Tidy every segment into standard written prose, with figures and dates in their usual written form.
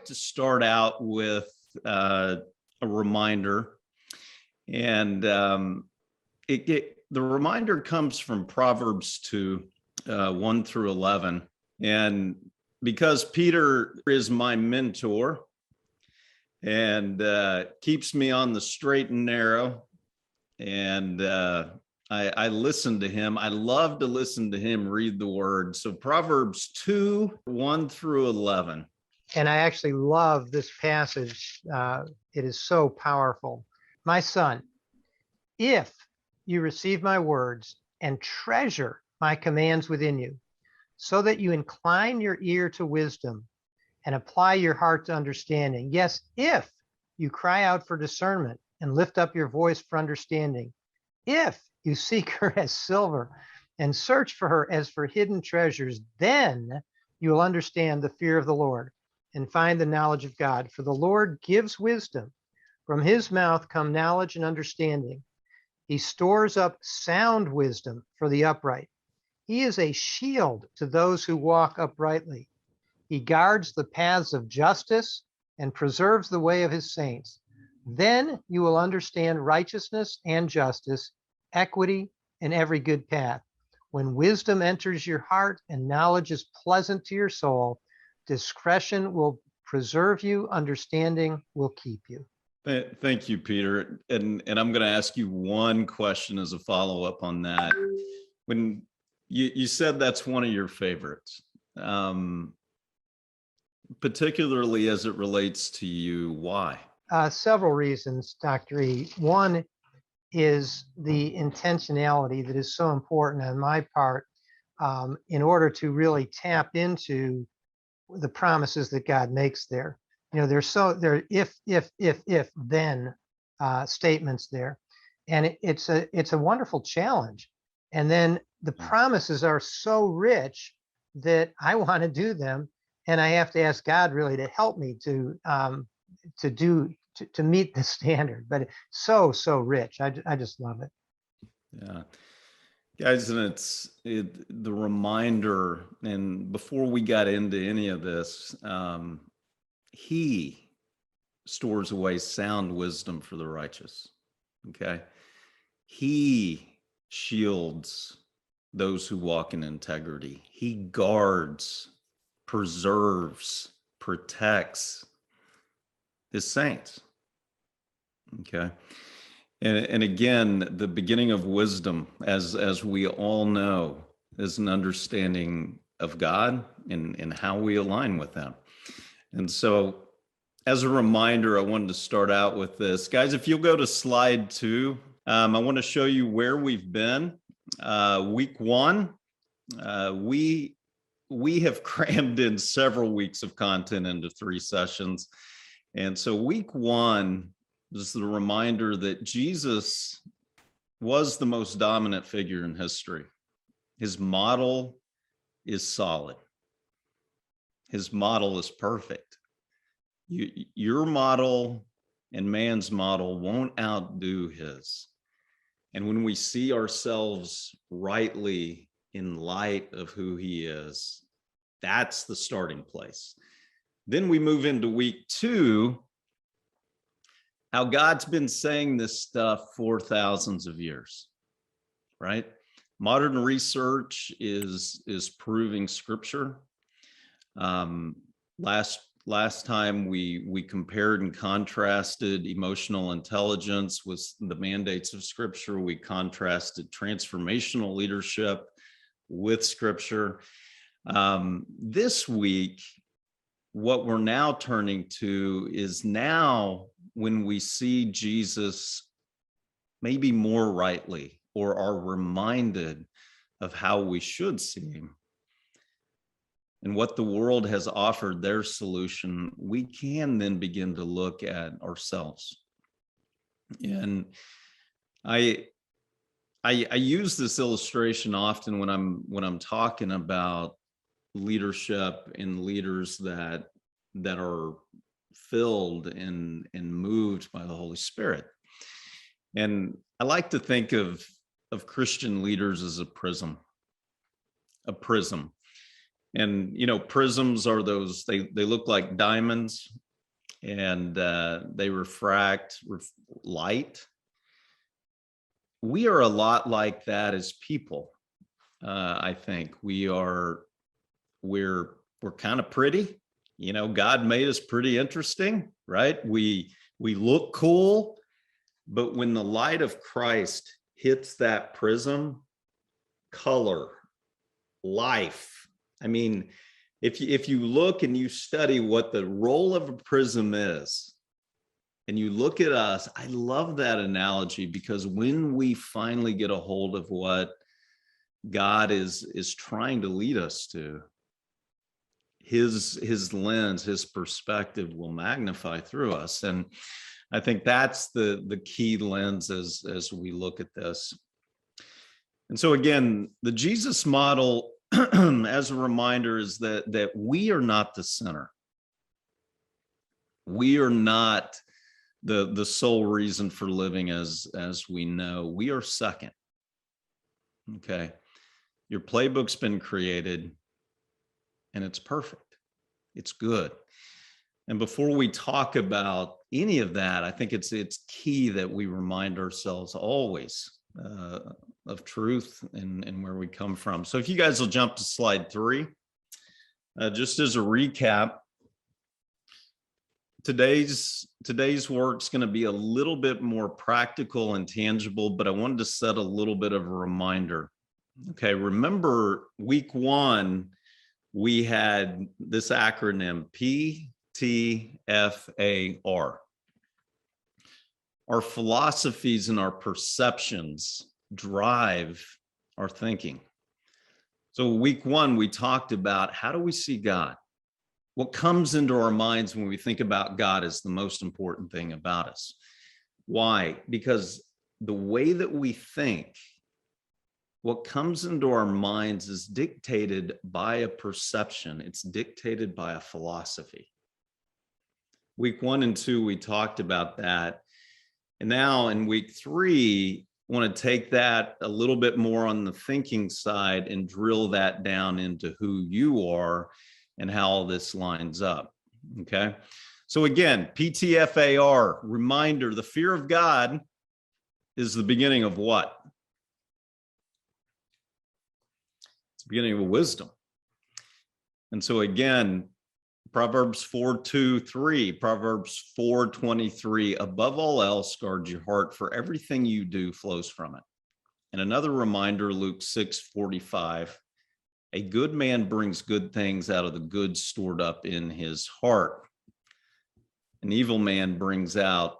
like to start out with a reminder, and the reminder comes from Proverbs 2, 1 through 11. And because Peter is my mentor and keeps me on the straight and narrow, and I listen to him. I love to listen to him read the word. So Proverbs 2, 1 through 11. And I actually love this passage. It is so powerful. My son, if you receive my words and treasure my commands within you, so that you incline your ear to wisdom and apply your heart to understanding. Yes, if you cry out for discernment and lift up your voice for understanding, if you seek her as silver and search for her as for hidden treasures, then you will understand the fear of the Lord and find the knowledge of God. For the Lord gives wisdom. From his mouth come knowledge and understanding. He stores up sound wisdom for the upright. He is a shield to those who walk uprightly. He guards the paths of justice and preserves the way of his saints. Then you will understand righteousness and justice, equity, and every good path. When wisdom enters your heart and knowledge is pleasant to your soul, discretion will preserve you, understanding will keep you. Thank you, Peter. And I'm going to ask you one question as a follow-up on that. When you said that's one of your favorites, particularly as it relates to you, why? Several reasons, Dr. E. One is the intentionality that is so important on my part in order to really tap into the promises that God makes there. You know, there if then statements there, and it's a wonderful challenge. And then the promises are so rich that I want to do them, and I have to ask God really to help me to meet the standard. But it's so rich. I just love it. Yeah. Guys, and the reminder, and before we got into any of this, he stores away sound wisdom for the righteous. Okay. He shields those who walk in integrity. He guards, preserves, protects his saints. Okay. And again, the beginning of wisdom, as we all know, is an understanding of God and how we align with him. And so as a reminder, I wanted to start out with this. Guys, if you'll go to slide 2, I want to show you where we've been. Week 1, we have crammed in several weeks of content into 3 sessions. And so week 1 is the reminder that Jesus was the most dominant figure in history. His model is solid. His model is perfect. Your model and man's model won't outdo his. And when we see ourselves rightly in light of who he is, that's the starting place. Then we move into week 2, how God's been saying this stuff for thousands of years, right? Modern research is proving scripture. Last time we compared and contrasted emotional intelligence with the mandates of scripture. We contrasted transformational leadership with scripture. This week, what we're now turning to is now when we see Jesus maybe more rightly, or are reminded of how we should see him and what the world has offered their solution, we can then begin to look at ourselves. And I use this illustration often when I'm talking about leadership and leaders that are filled and moved by the Holy Spirit. And I like to think of Christian leaders as a prism. And, prisms are those, they look like diamonds, and they refract light. We are a lot like that as people. I think we're kind of pretty. God made us pretty interesting, right? We look cool, but when the light of Christ hits that prism, color, life. I mean, if you look and you study what the role of a prism is, and you look at us, I love that analogy, because when we finally get a hold of what God is trying to lead us to, his lens, his perspective will magnify through us. And I think that's the key lens as we look at this. And so again, the Jesus model, as a reminder, is that we are not the center. We are not the sole reason for living as we know. We are second. Okay. Your playbook's been created, and it's perfect. It's good. And before we talk about any of that, I think it's key that we remind ourselves always of truth and where we come from. So if you guys will jump to slide 3, just as a recap, today's work's going to be a little bit more practical and tangible, but I wanted to set a little bit of a reminder. Okay, remember week 1, we had this acronym PTFAR. Our philosophies and our perceptions drive our thinking. So week 1, we talked about, how do we see God? What comes into our minds when we think about God is the most important thing about us. Why? Because the way that we think, what comes into our minds, is dictated by a perception. It's dictated by a philosophy. Week 1 and 2, we talked about that. And now in week 3, I want to take that a little bit more on the thinking side and drill that down into who you are and how all this lines up. Okay. So again, PTFAR, reminder, the fear of God is the beginning of what? It's the beginning of wisdom. And so again, Proverbs 4:2-3, Proverbs 4:23, above all else, guard your heart, for everything you do flows from it. And another reminder, Luke 6:45, a good man brings good things out of the good stored up in his heart. An evil man brings out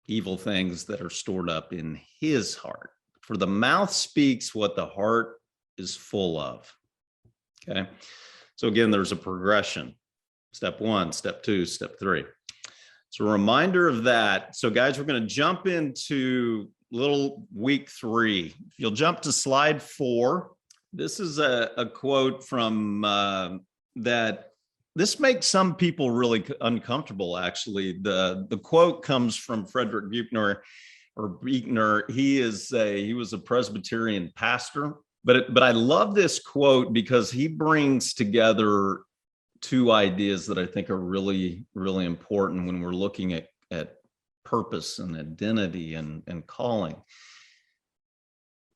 evil things that are stored up in his heart. For the mouth speaks what the heart is full of. Okay. So again, there's a progression. Step 1, step 2, step 3. So a reminder of that. So guys, we're going to jump into little week 3. If you'll jump to slide 4, this is a quote from that. This makes some people really uncomfortable, actually. The quote comes from Frederick Buechner, or Buechner. He was a Presbyterian pastor, but I love this quote because he brings together 2 ideas that I think are really, really important when we're looking at purpose and identity and calling.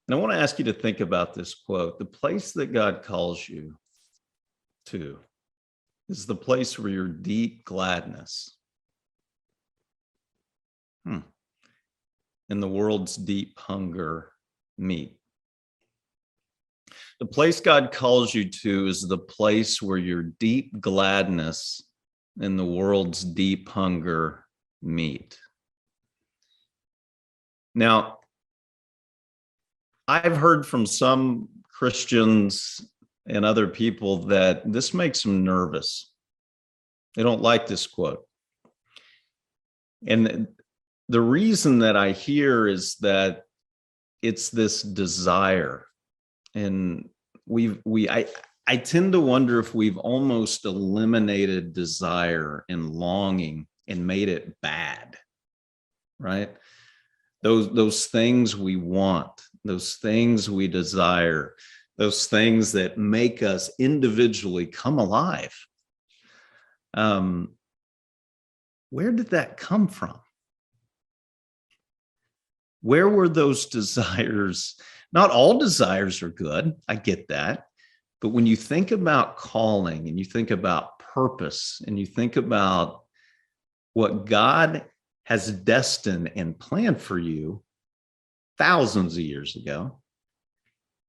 And I want to ask you to think about this quote. The place that God calls you to is the place where your deep gladness and the world's deep hunger meet. The place God calls you to is the place where your deep gladness and the world's deep hunger meet. Now, I've heard from some Christians and other people that this makes them nervous. They don't like this quote. And the reason that I hear is that it's this desire. And I tend to wonder if we've almost eliminated desire and longing and made it bad, right? Those things we want, those things we desire, those things that make us individually come alive. Where did that come from? Where were those desires? Not all desires are good. I get that. But when you think about calling and you think about purpose and you think about what God has destined and planned for you thousands of years ago,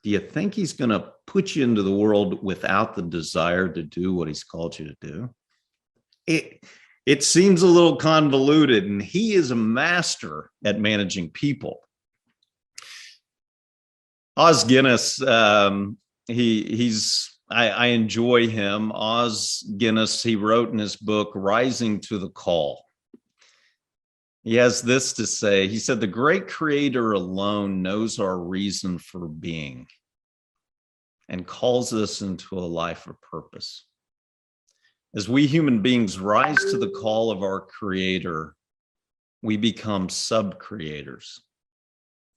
do you think he's going to put you into the world without the desire to do what he's called you to do? It seems a little convoluted, and he is a master at managing people. Os Guinness, I enjoy him. Os Guinness, he wrote in his book, Rising to the Call. He has this to say. He said, the great creator alone knows our reason for being and calls us into a life of purpose. As we human beings rise to the call of our creator, we become sub-creators,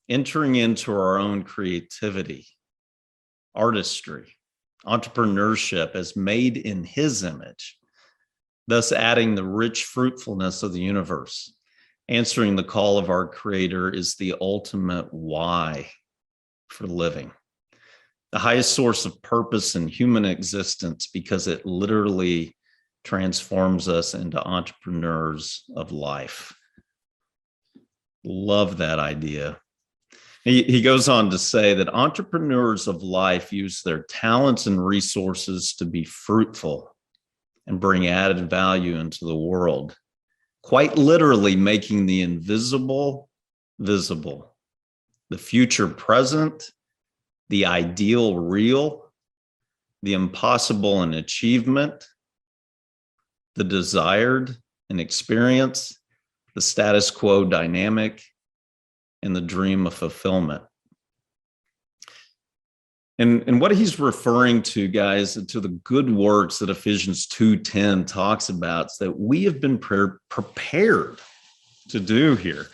entering into our own creativity, artistry, entrepreneurship as made in his image, thus adding the rich fruitfulness of the universe. Answering the call of our creator is the ultimate why for living, the highest source of purpose in human existence, because it literally transforms us into entrepreneurs of life. Love that idea. He goes on to say that entrepreneurs of life use their talents and resources to be fruitful and bring added value into the world, quite literally making the invisible visible, the future present, the ideal real, the impossible an achievement, the desired an experience, the status quo dynamic, and the dream of fulfillment. And what he's referring to, guys, to the good works that Ephesians 2:10 talks about, is that we have been prepared to do here.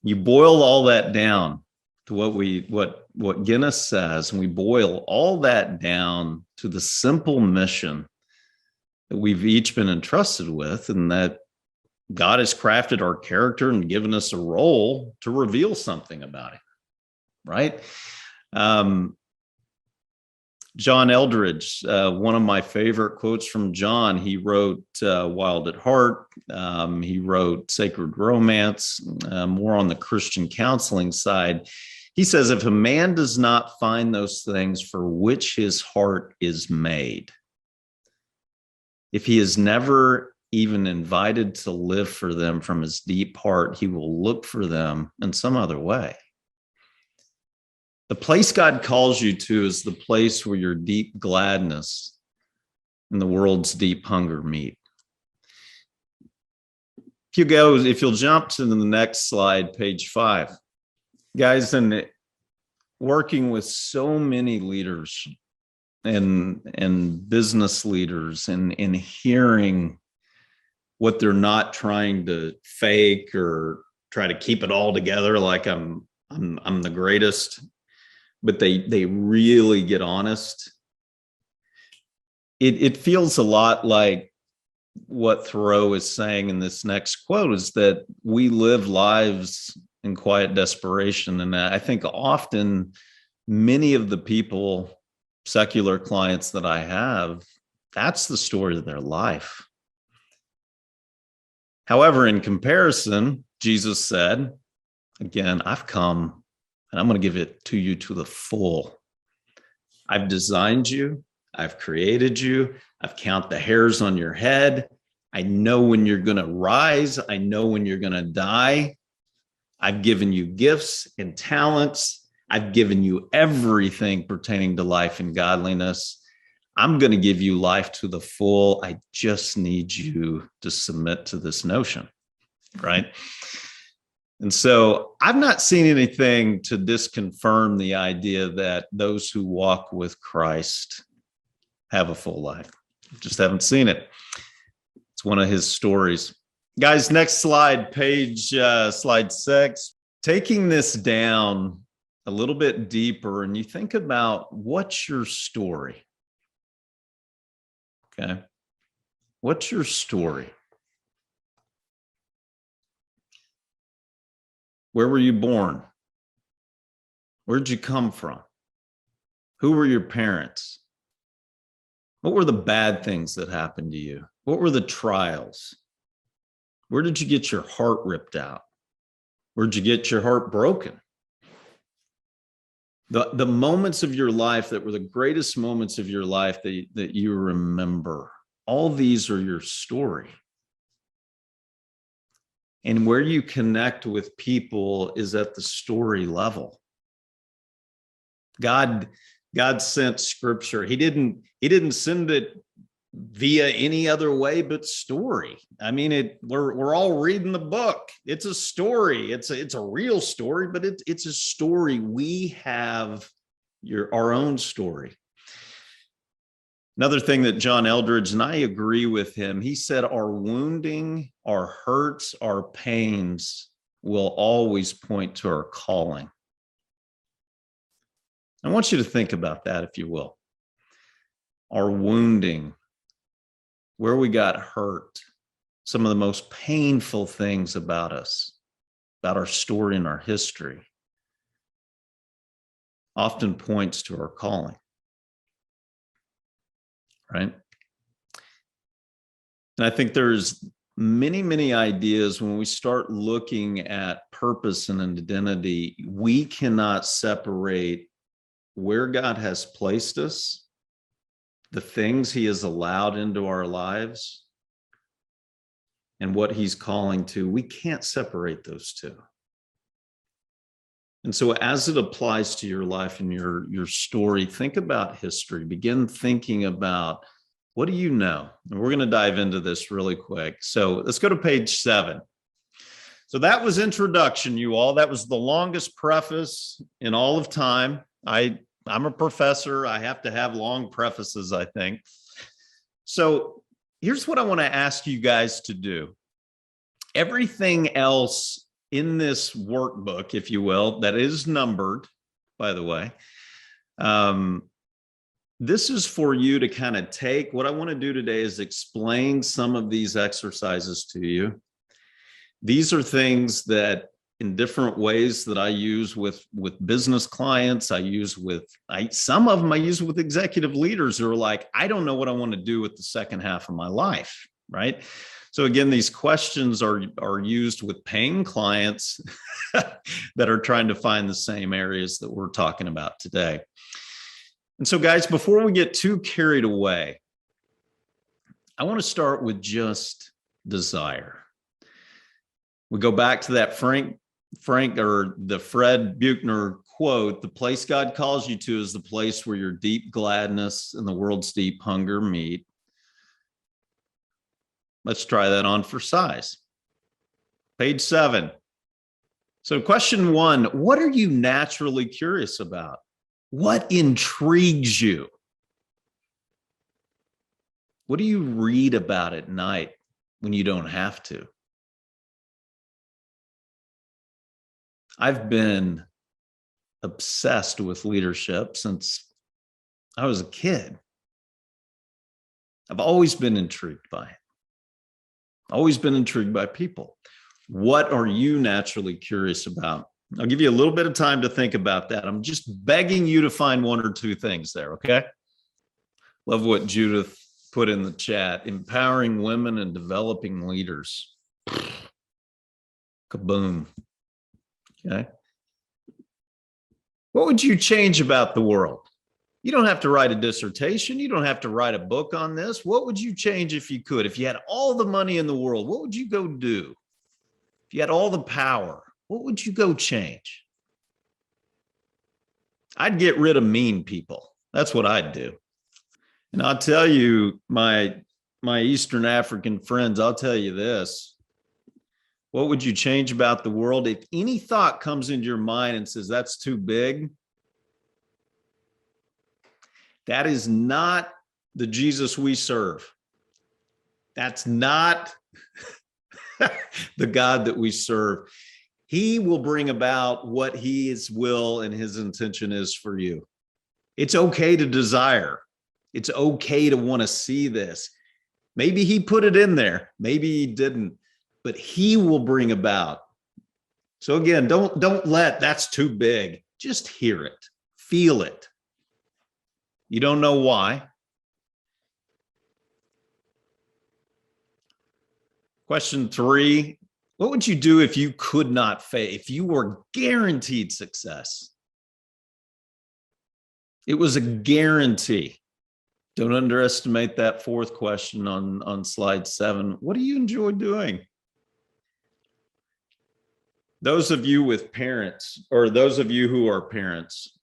You boil all that down to what Guinness says, and we boil all that down to the simple mission that we've each been entrusted with, and that God has crafted our character and given us a role to reveal something about it, right? John Eldredge, one of my favorite quotes from John, he wrote Wild at Heart. He wrote Sacred Romance, more on the Christian counseling side. He says, if a man does not find those things for which his heart is made, if he is never even invited to live for them from his deep heart, he will look for them in some other way. The place God calls you to is the place where your deep gladness and the world's deep hunger meet. If you'll jump to the next slide, page 5. Guys, in working with so many leaders and business leaders and hearing what they're not trying to fake or try to keep it all together like I'm the greatest, but they really get honest. It feels a lot like what Thoreau is saying in this next quote, is that we live lives in quiet desperation. And I think often many of the people, secular clients that I have, that's the story of their life. However, in comparison, Jesus said, again, I've come and I'm going to give it to you to the full. I've designed you. I've created you. I've counted the hairs on your head. I know when you're going to rise. I know when you're going to die. I've given you gifts and talents. I've given you everything pertaining to life and godliness. I'm going to give you life to the full. I just need you to submit to this notion, right? And so I've not seen anything to disconfirm the idea that those who walk with Christ have a full life. Just haven't seen it. It's one of his stories. Guys, next slide, slide 6. Taking this down a little bit deeper and you think about what's your story? Okay. What's your story? Where were you born? Where'd you come from? Who were your parents? What were the bad things that happened to you? What were the trials? Where did you get your heart ripped out? Where'd you get your heart broken? The moments of your life that were the greatest moments of your life that you remember, all these are your story. And where you connect with people is at the story level. God sent scripture. He didn't send it via any other way but story. I mean, we're all reading the book. It's a story. It's a real story, but it's a story. We have our own story. Another thing that John Eldredge, and I agree with him, he said, our wounding, our hurts, our pains will always point to our calling. I want you to think about that, if you will. Our wounding, where we got hurt, some of the most painful things about us, about our story and our history, often points to our calling, right? And I think there's many, many ideas when we start looking at purpose and identity. We cannot separate where God has placed us, the things he has allowed into our lives, and what he's calling to. We can't separate those two. And so as it applies to your life and your story, think about history. Begin thinking about, what do you know? And we're going to dive into this really quick. So let's go to page 7. So that was introduction, you all. That was the longest preface in all of time. I'm a professor. I have to have long prefaces, I think. So here's what I want to ask you guys to do. Everything else in this workbook, if you will, that is numbered, by the way, this is for you to kind of take. What I want to do today is explain some of these exercises to you. These are things that in different ways that I use with business clients. Some of them I use with executive leaders who are like, I don't know what I want to do with the second half of my life, right? So again, these questions are used with paying clients that are trying to find the same areas that we're talking about today. And so guys, before we get too carried away, I want to start with just desire. We go back to that Fred Buechner quote, the place God calls you to is the place where your deep gladness and the world's deep hunger meet. Let's try that on for size. Page 7. So question 1, what are you naturally curious about? What intrigues you? What do you read about at night when you don't have to? I've been obsessed with leadership since I was a kid. I've always been intrigued by it. Always been intrigued by people. What are you naturally curious about? I'll give you a little bit of time to think about that. I'm just begging you to find 1 or 2 things there, okay? Love what Judith put in the chat. Empowering women and developing leaders. Kaboom. Okay. What would you change about the world? You don't have to write a dissertation. You don't have to write a book on this. What would you change if you could? If you had all the money in the world, what would you go do? If you had all the power, what would you go change? I'd get rid of mean people. That's what I'd do. And I'll tell you, my Eastern African friends, I'll tell you this. What would you change about the world? If any thought comes into your mind and says, that's too big, that is not the Jesus we serve. That's not the God that we serve. He will bring about what his will and his intention is for you. It's okay to desire. It's okay to want to see this. Maybe he put it in there. Maybe he didn't, but he will bring about. So again, don't let that's too big. Just hear it, feel it. You don't know why. Question 3, what would you do if you could not fail, if you were guaranteed success? It was a guarantee. Don't underestimate that 4th question on slide 7. What do you enjoy doing? Those of you with parents, or those of you who are parents,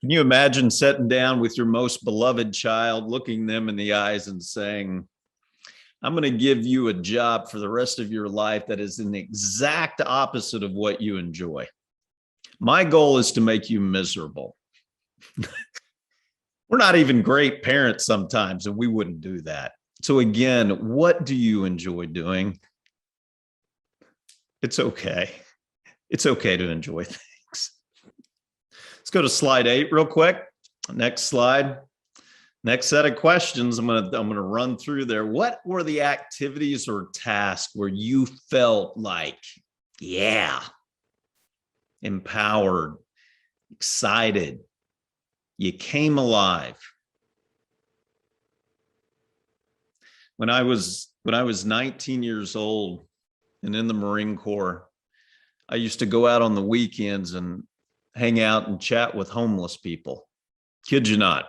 can you imagine sitting down with your most beloved child, looking them in the eyes and saying, I'm going to give you a job for the rest of your life that is an exact opposite of what you enjoy. My goal is to make you miserable. We're not even great parents sometimes, and we wouldn't do that. So again, what do you enjoy doing? It's okay. It's okay to enjoy things. Let's go to slide 8 real quick. Next slide. Next set of questions, I'm gonna run through there. What were the activities or tasks where you felt like, yeah, empowered, excited, you came alive? When I was 19 years old and in the Marine Corps, I used to go out on the weekends and hang out and chat with homeless people. Kid you not.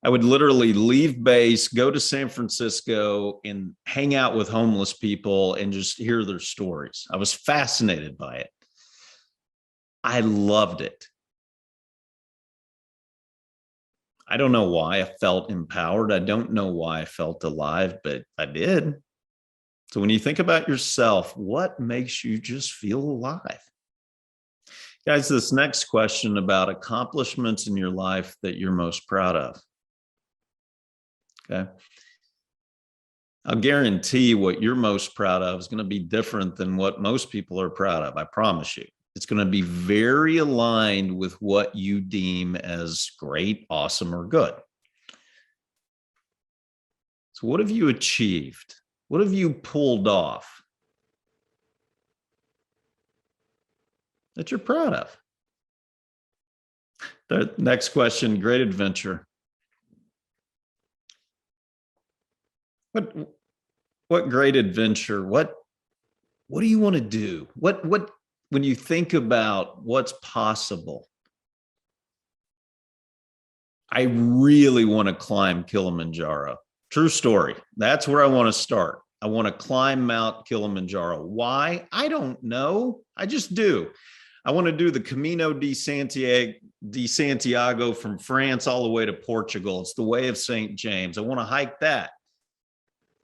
I would literally leave base, go to San Francisco, and hang out with homeless people and just hear their stories. I was fascinated by it. I loved it. I don't know why I felt empowered. I don't know why I felt alive, but I did. So when you think about yourself, what makes you just feel alive? Guys, this next question about accomplishments in your life that you're most proud of. Okay. I'll guarantee what you're most proud of is going to be different than what most people are proud of. I promise you. It's going to be very aligned with what you deem as great, awesome, or good. So what have you achieved? What have you pulled off that you're proud of? The next question, great adventure. What great adventure? What do you want to do? What when you think about what's possible? I really want to climb Kilimanjaro. True story. That's where I want to start. I want to climb Mount Kilimanjaro. Why? I don't know. I just do. I want to do the Camino de Santiago from France all the way to Portugal. It's the way of St. James. I want to hike that.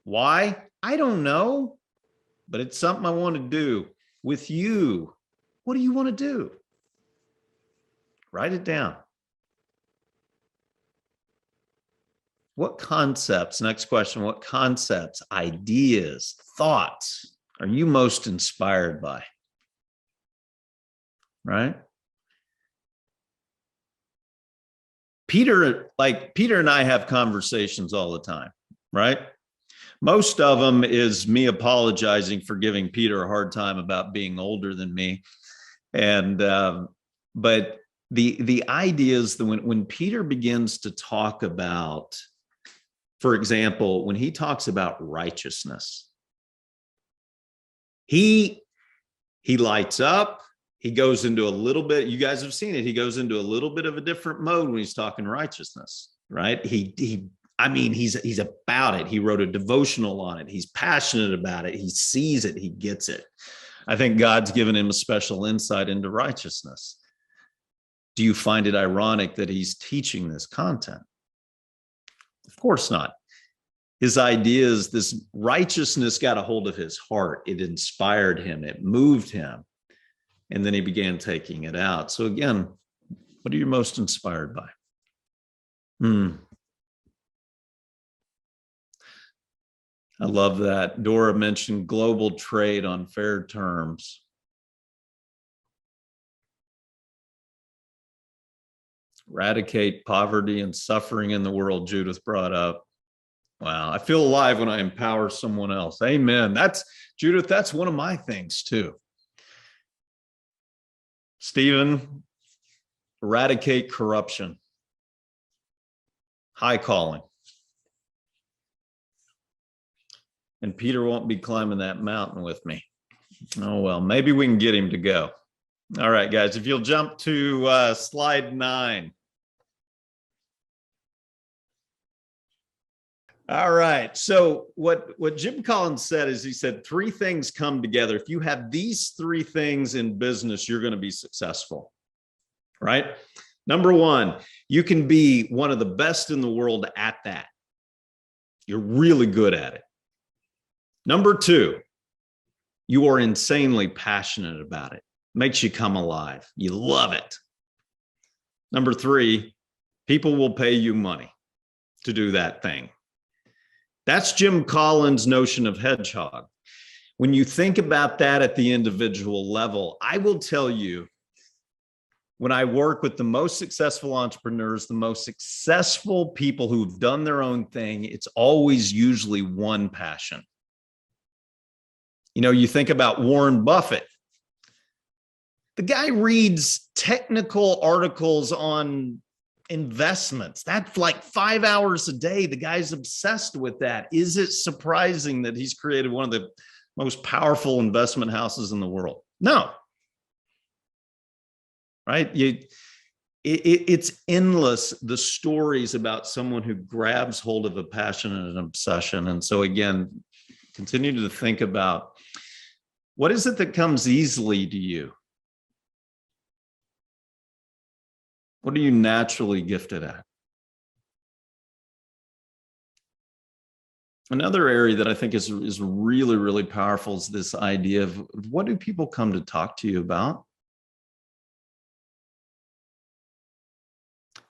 Why? I don't know, but it's something I want to do with you. What do you want to do? Write it down. What concepts, next question, what concepts, ideas, thoughts are you most inspired by? Right? Peter and I have conversations all the time, right? Most of them is me apologizing for giving Peter a hard time about being older than me. And, but the idea is that when Peter begins to talk about, for example, when he talks about righteousness, he lights up, he goes into a little bit, you guys have seen it, he goes into a little bit of a different mode when he's talking righteousness, right? I mean, he's about it. He wrote a devotional on it. He's passionate about it. He sees it. He gets it. I think God's given him a special insight into righteousness. Do you find it ironic that he's teaching this content? Of course not. His idea is this righteousness got a hold of his heart. It inspired him. It moved him. And then he began taking it out. So again, what are you most inspired by? I love that. Dora mentioned global trade on fair terms. Eradicate poverty and suffering in the world, Judith brought up. Wow, I feel alive when I empower someone else. Amen. That's Judith, that's one of my things too. Stephen, eradicate corruption. High calling. And Peter won't be climbing that mountain with me. Oh, well, maybe we can get him to go. All right, guys, if you'll jump to slide 9. All right. So what Jim Collins said is he said 3 things come together. If you have these 3 things in business, you're going to be successful, right? Number 1, you can be one of the best in the world at that. You're really good at it. Number 2, you are insanely passionate about it. Makes you come alive. You love it. Number 3, people will pay you money to do that thing. That's Jim Collins' notion of hedgehog. When you think about that at the individual level, I will tell you, when I work with the most successful entrepreneurs, the most successful people who've done their own thing, it's always usually one passion. You know, you think about Warren Buffett. The guy reads technical articles on investments. That's like 5 hours a day. The guy's obsessed with that. Is it surprising that he's created one of the most powerful investment houses in the world? No. Right? It's endless, the stories about someone who grabs hold of a passion and an obsession. And so again, continue to think about, what is it that comes easily to you? What are you naturally gifted at? Another area that I think is really, really powerful is this idea of, what do people come to talk to you about?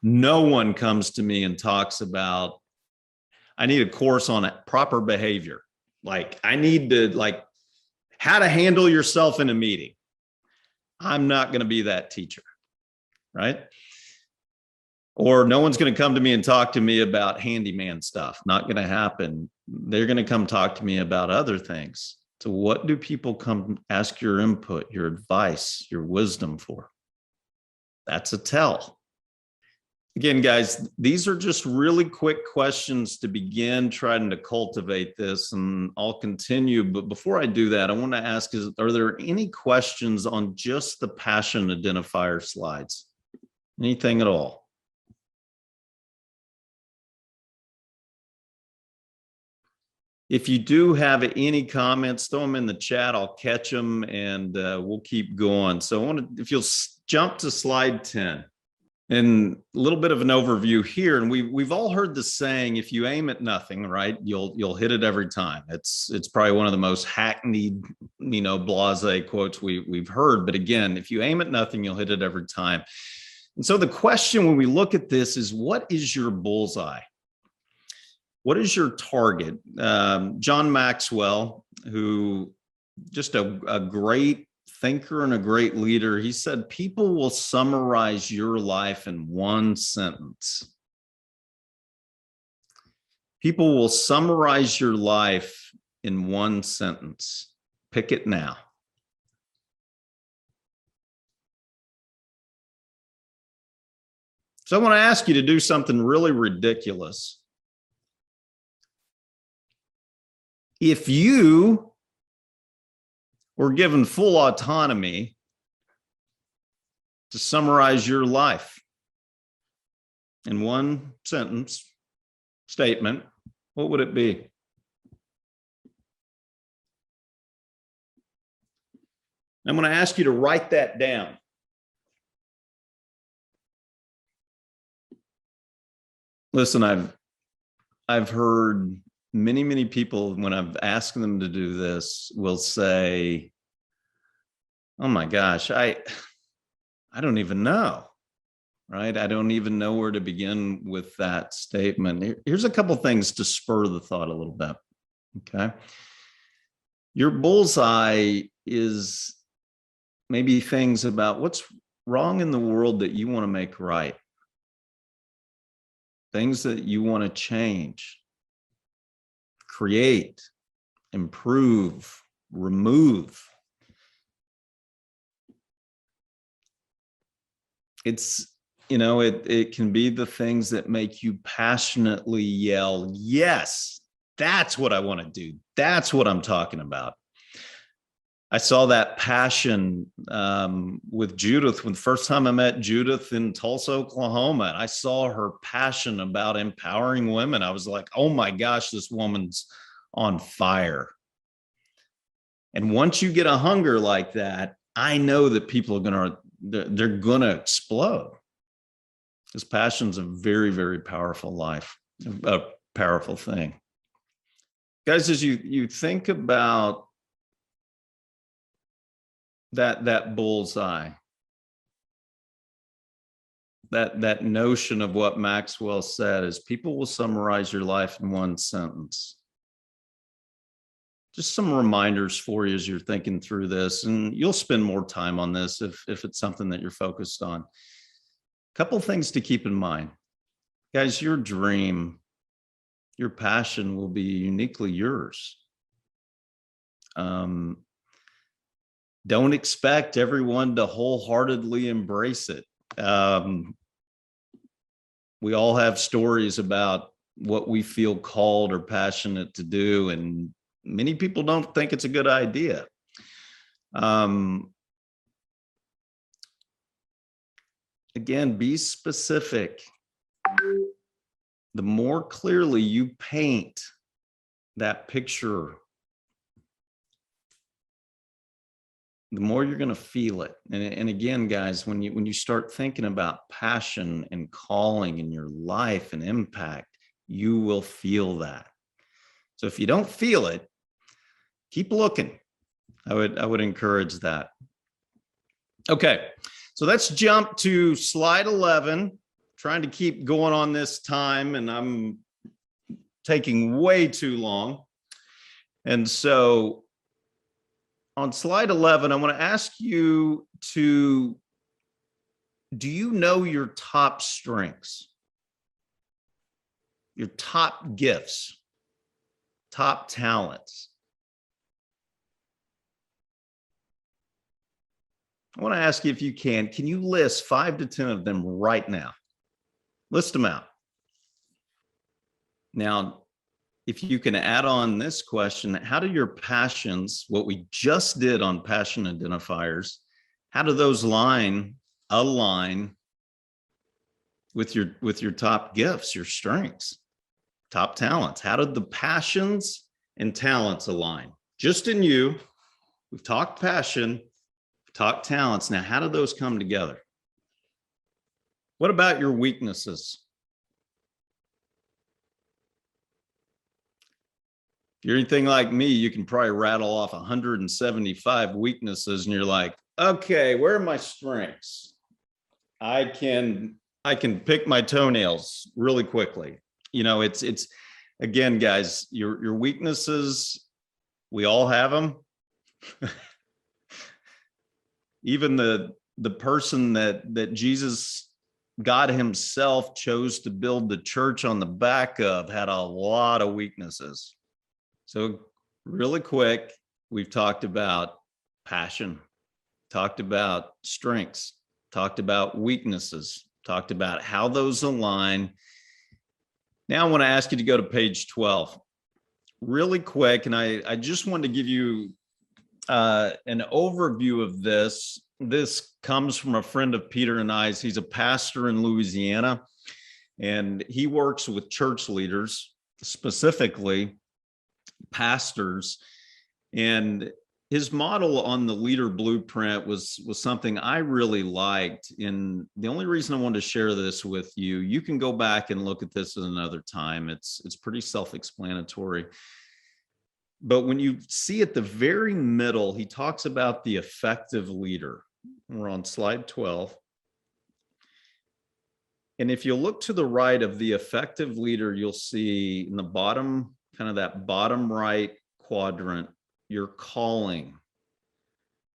No one comes to me and talks about, I need a course on proper behavior. Like, I need to, like, how to handle yourself in a meeting. I'm not going to be that teacher, right? Or no one's going to come to me and talk to me about handyman stuff. Not going to happen. They're going to come talk to me about other things. So what do people come ask your input, your advice, your wisdom for? That's a tell. Again, guys, these are just really quick questions to begin trying to cultivate this, and I'll continue. But before I do that, I want to ask, are there any questions on just the passion identifier slides? Anything at all? If you do have any comments, throw them in the chat. I'll catch them, and we'll keep going. So I want to, if you'll jump to slide 10. And a little bit of an overview here, and we've all heard the saying, if you aim at nothing, right, you'll hit it every time. It's probably one of the most hackneyed, blasé quotes we've heard. But again, if you aim at nothing, you'll hit it every time. And so the question when we look at this is, what is your bullseye? What is your target? John Maxwell, who just a great thinker and a great leader, he said, people will summarize your life in one sentence. People will summarize your life in one sentence. Pick it now. So I want to ask you to do something really ridiculous. If you were given full autonomy to summarize your life in one sentence, statement, what would it be? I'm going to ask you to write that down. Listen, I've heard many people, when I've asked them to do this, will say, oh my gosh, I don't even know, right? I don't even know where to begin with that statement. Here's a couple things to spur the thought a little bit, okay? Your bullseye is maybe things about what's wrong in the world that you want to make right. things that you want to change, create, improve, remove. It's, it can be the things that make you passionately yell, yes, that's what I want to do. That's what I'm talking about. I saw that passion with Judith when the first time I met Judith in Tulsa, Oklahoma. And I saw her passion about empowering women. I was like, oh my gosh, this woman's on fire. And once you get a hunger like that, I know that people are they're going to explode. Because passion's a very, very powerful a powerful thing. Guys, as you think about that bullseye, that notion of what Maxwell said is people will summarize your life in one sentence. Just some reminders for you as you're thinking through this, and you'll spend more time on this if it's something that you're focused on. A couple things to keep in mind. Guys, your dream, your passion will be uniquely yours. Don't expect everyone to wholeheartedly embrace it. We all have stories about what we feel called or passionate to do, and many people don't think it's a good idea. Again, be specific. The more clearly you paint that picture, the more you're going to feel it. And again, guys, when you start thinking about passion and calling in your life and impact, you will feel that. So if you don't feel it, keep looking. I would encourage that. Okay, so let's jump to slide 11. Trying to keep going on this time, and I'm taking way too long. And so on slide 11, I want to ask you do you know your top strengths, your top gifts, top talents? I want to ask you if you can you list 5 to 10 of them right now? List them out. Now, if you can add on this question, how do your passions, what we just did on passion identifiers, how do those align with your top gifts, your strengths, top talents? How did the passions and talents align? Just in you, we've talked passion, we've talked talents. Now, how do those come together? What about your weaknesses? If you're anything like me, you can probably rattle off 175 weaknesses and you're like, okay, where are my strengths? I can pick my toenails really quickly. It's again, guys, your weaknesses, we all have them. Even the person that Jesus, God himself, chose to build the church on the back of had a lot of weaknesses. So really quick, we've talked about passion, talked about strengths, talked about weaknesses, talked about how those align. Now I want to ask you to go to page 12 really quick. And I just wanted to give you an overview of this. This comes from a friend of Peter and I's. He's a pastor in Louisiana, and he works with church leaders, specifically pastors. And his model on the leader blueprint was something I really liked. And the only reason I wanted to share this with you, you can go back and look at this at another time. It's pretty self-explanatory. But when you see at the very middle, he talks about the effective leader. We're on slide 12. And if you look to the right of the effective leader, you'll see in the bottom, kind of that bottom right quadrant, your calling.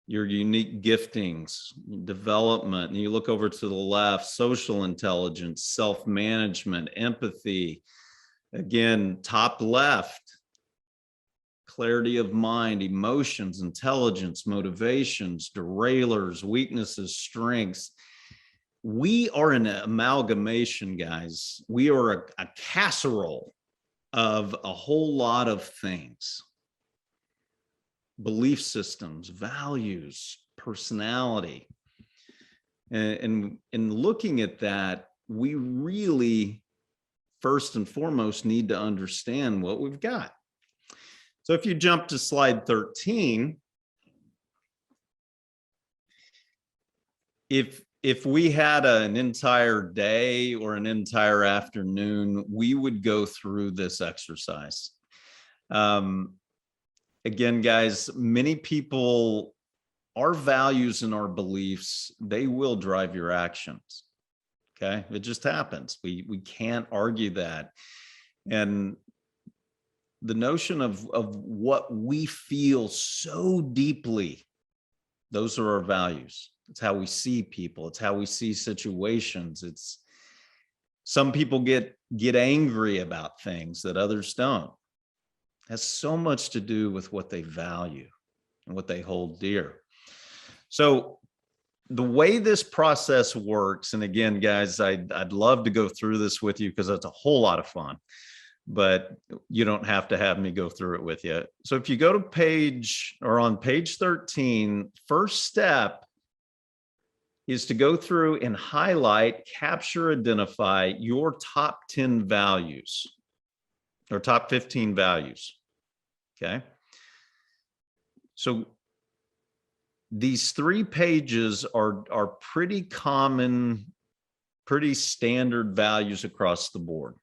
your unique giftings, development, and you look over to the left, social intelligence, self-management, empathy. Again, top left, clarity of mind, emotions, intelligence, motivations, derailers, weaknesses, strengths. We are an amalgamation, guys. We are a casserole of a whole lot of things. Belief systems, values, personality. And in looking at that, we really, first and foremost, need to understand what we've got. So if you jump to slide 13, if we had an entire day or an entire afternoon, we would go through this exercise. Again, guys, many people, our values and our beliefs, they will drive your actions. Okay, it just happens. We can't argue that. And the notion of what we feel so deeply, those are our values. It's how we see people. It's how we see situations. It's some people get angry about things that others don't. It has so much to do with what they value and what they hold dear. So the way this process works, and again, guys, I'd love to go through this with you because it's a whole lot of fun, but you don't have to have me go through it with you. So if you go to on page 13, first step is to go through and highlight, capture, identify your top 10 values or top 15 values. Okay. So these 3 pages are pretty common, pretty standard values across the board.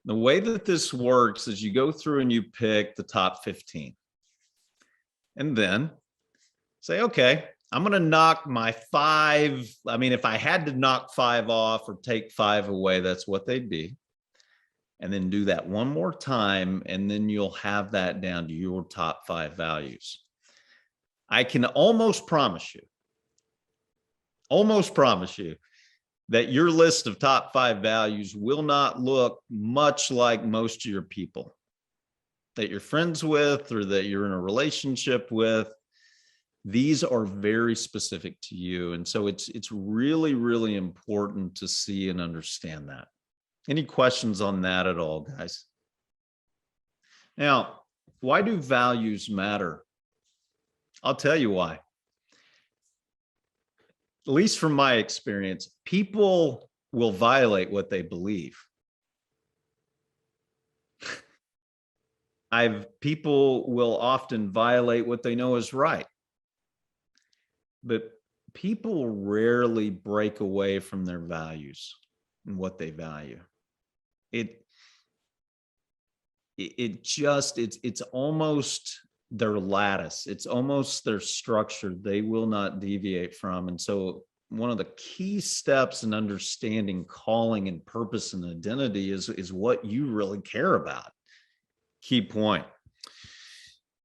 The way that this works is you go through and you pick the top 15. And then say, okay, I'm going to knock my 5. I mean, if I had to knock 5 off or take 5 away, that's what they'd be. And then do that one more time, and then you'll have that down to your top 5 values. I can almost promise you that your list of top 5 values will not look much like most of your people that you're friends with or that you're in a relationship with. These are very specific to you. And so it's really, really important to see and understand that. Any questions on that at all, guys? Now, why do values matter? I'll tell you why. At least from my experience, people will violate what they believe. People will often violate what they know is right. But people rarely break away from their values and what they value. It's almost their lattice. It's almost their structure. They will not deviate from. And so one of the key steps in understanding calling and purpose and identity is what you really care about. Key point.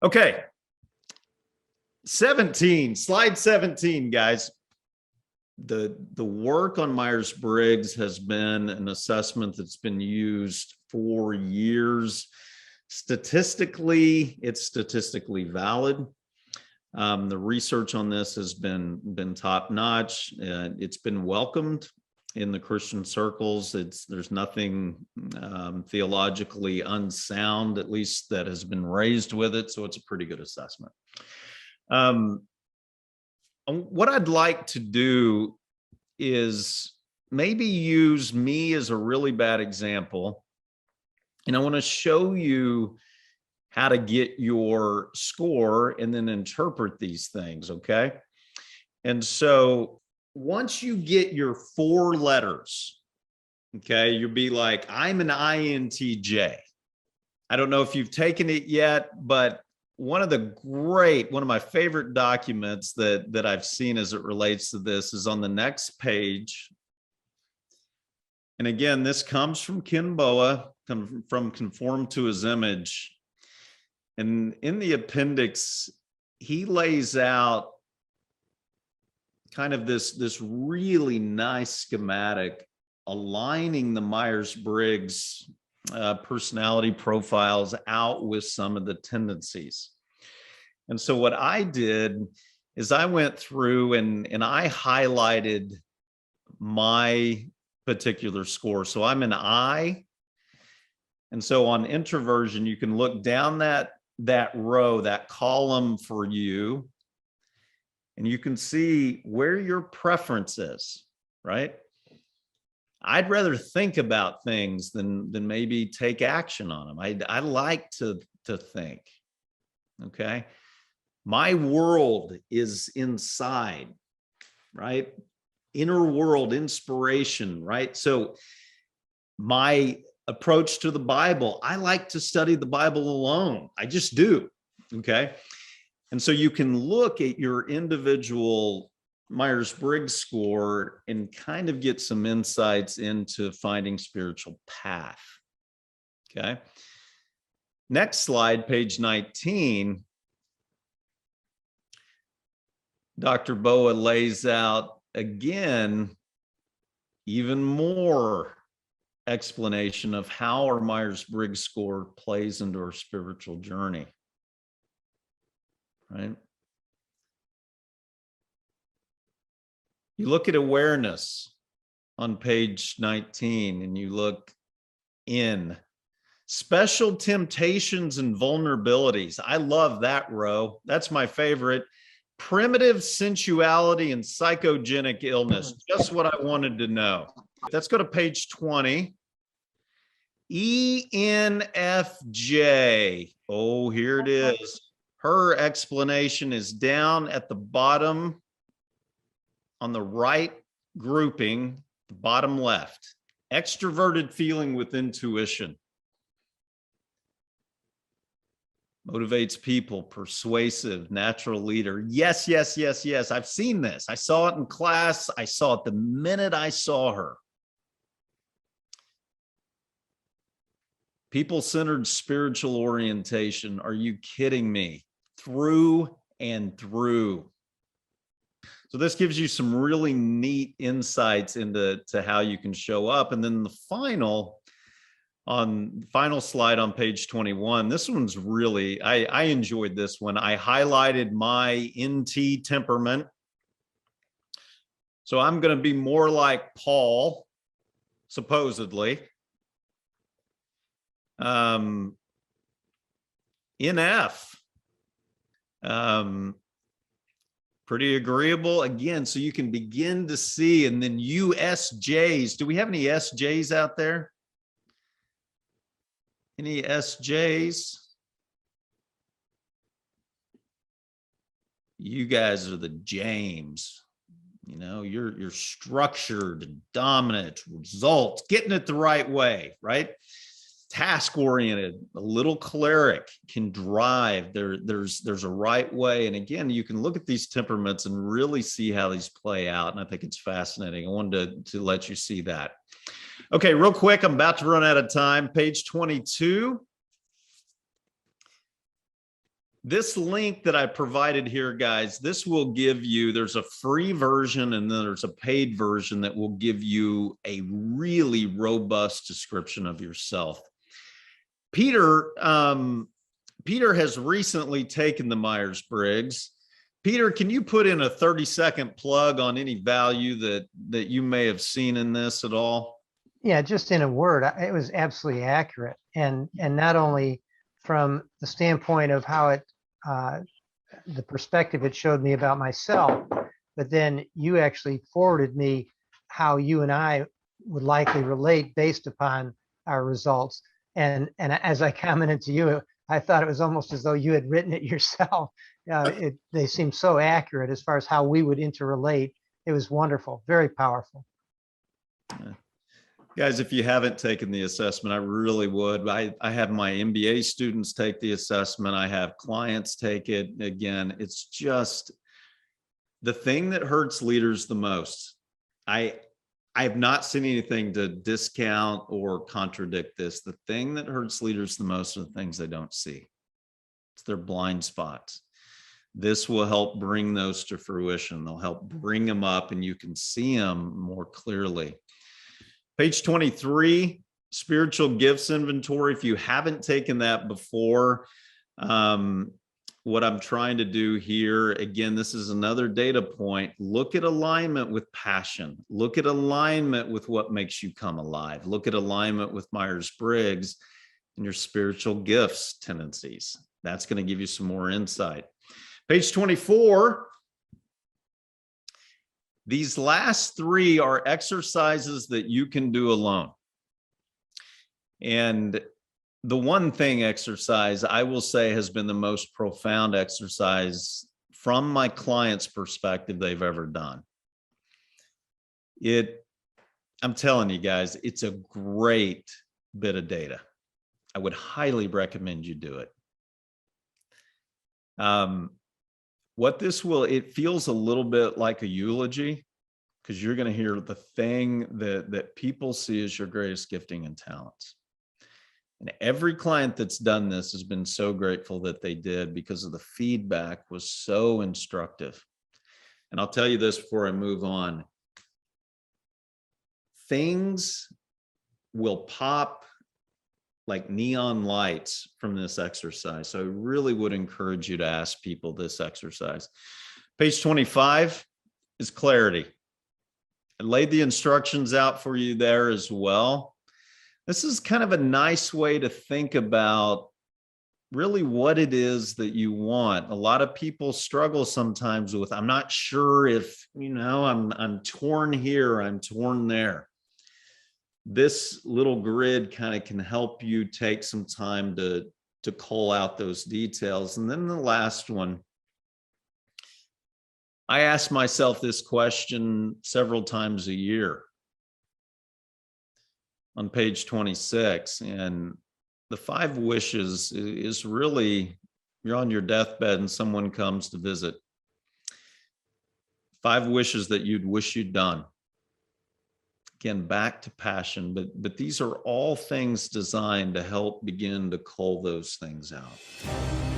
Okay. Slide 17, guys. The work on Myers-Briggs has been an assessment that's been used for years. Statistically, it's statistically valid. The research on this has been top notch. It's been welcomed in the Christian circles. There's nothing theologically unsound, at least, that has been raised with it. So it's a pretty good assessment. What I'd like to do is maybe use me as a really bad example. And I want to show you how to get your score and then interpret these things, okay? And so once you get your 4 letters, okay, you'll be like, I'm an INTJ. I don't know if you've taken it yet, but one of my favorite documents that I've seen as it relates to this is on the next page. And again, this comes from Ken Boa, from Conform to His Image. And in the appendix, he lays out kind of this really nice schematic aligning the Myers-Briggs personality profiles out with some of the tendencies. And so what I did is I went through and I highlighted my particular score. So I'm an I. And so on introversion, you can look down that row, that column for you, and you can see where your preference is, right? I'd rather think about things than maybe take action on them. I like to think, okay? My world is inside, right? Inner world, inspiration, right? So my approach to the Bible, I like to study the Bible alone. I just do, okay? And so you can look at your individual Myers-Briggs score and kind of get some insights into finding spiritual path, okay? Next slide, page 19. Dr. Boa lays out again even more explanation of how our Myers-Briggs score plays into our spiritual journey, right? You look at awareness on page 19 and you look in special temptations and vulnerabilities. I love that row. That's my favorite. Primitive sensuality and psychogenic illness. Just what I wanted to know. Let's go to page 20. ENFJ. Oh, here it is. Her explanation is down at the bottom on the right grouping, the bottom left. Extroverted feeling with intuition. Motivates people, persuasive, natural leader. Yes, yes, yes, yes. I've seen this. I saw it in class. I saw it the minute I saw her. People-centered spiritual orientation. Are you kidding me? Through and through. So this gives you some really neat insights into how you can show up. And then the final slide on page 21, this one's really, I enjoyed this one. I highlighted my NT temperament. So I'm going to be more like Paul, supposedly. NF. Pretty agreeable again, so you can begin to see. And then USJs. Do we have any SJs out there? Any SJs? You guys are the James. You know, you're structured, dominant, results, getting it the right way, right? Task oriented, a little choleric, can drive. There's a right way. And again, you can look at these temperaments and really see how these play out. And I think it's fascinating. I wanted to let you see that. Okay, real quick, I'm about to run out of time. Page 22. This link that I provided here, guys, this will give you, there's a free version and then there's a paid version that will give you a really robust description of yourself. Peter has recently taken the Myers-Briggs. Peter, can you put in a 30-second plug on any value that you may have seen in this at all? Yeah, just in a word, it was absolutely accurate. And not only from the standpoint of how it, the perspective it showed me about myself, but then you actually forwarded me how you and I would likely relate based upon our results. And as I commented to you, I thought it was almost as though you had written it yourself. They seem so accurate as far as how we would interrelate. It was wonderful, very powerful. Yeah. Guys, if you haven't taken the assessment, I really would. I have my MBA students take the assessment. I have clients take it. Again, it's just the thing that hurts leaders the most. I have not seen anything to discount or contradict this. The thing that hurts leaders the most are the things they don't see. It's their blind spots. This will help bring those to fruition. They'll help bring them up and you can see them more clearly. Page 23, spiritual gifts inventory. If you haven't taken that before, what I'm trying to do here, again, this is another data point. Look at alignment with passion. Look at alignment with what makes you come alive. Look at alignment with Myers-Briggs and your spiritual gifts tendencies. That's going to give you some more insight. Page 24. These last three are exercises that you can do alone. And the one thing exercise I will say has been the most profound exercise from my client's perspective they've ever done. I'm telling you guys, it's a great bit of data. I would highly recommend you do it. It feels a little bit like a eulogy, because you're going to hear the thing that people see as your greatest gifting and talents. And every client that's done this has been so grateful that they did, because of the feedback was so instructive. And I'll tell you this before I move on. Things will pop like neon lights from this exercise. So I really would encourage you to ask people this exercise. Page 25 is clarity. I laid the instructions out for you there as well. This is kind of a nice way to think about really what it is that you want. A lot of people struggle sometimes with, I'm not sure if, I'm torn here, I'm torn there. This little grid kind of can help you take some time to cull out those details. And then the last one, I ask myself this question several times a year on page 26. And the 5 wishes is really, you're on your deathbed and someone comes to visit. 5 wishes that you'd wish you'd done. Again, back to passion, but these are all things designed to help begin to cull those things out.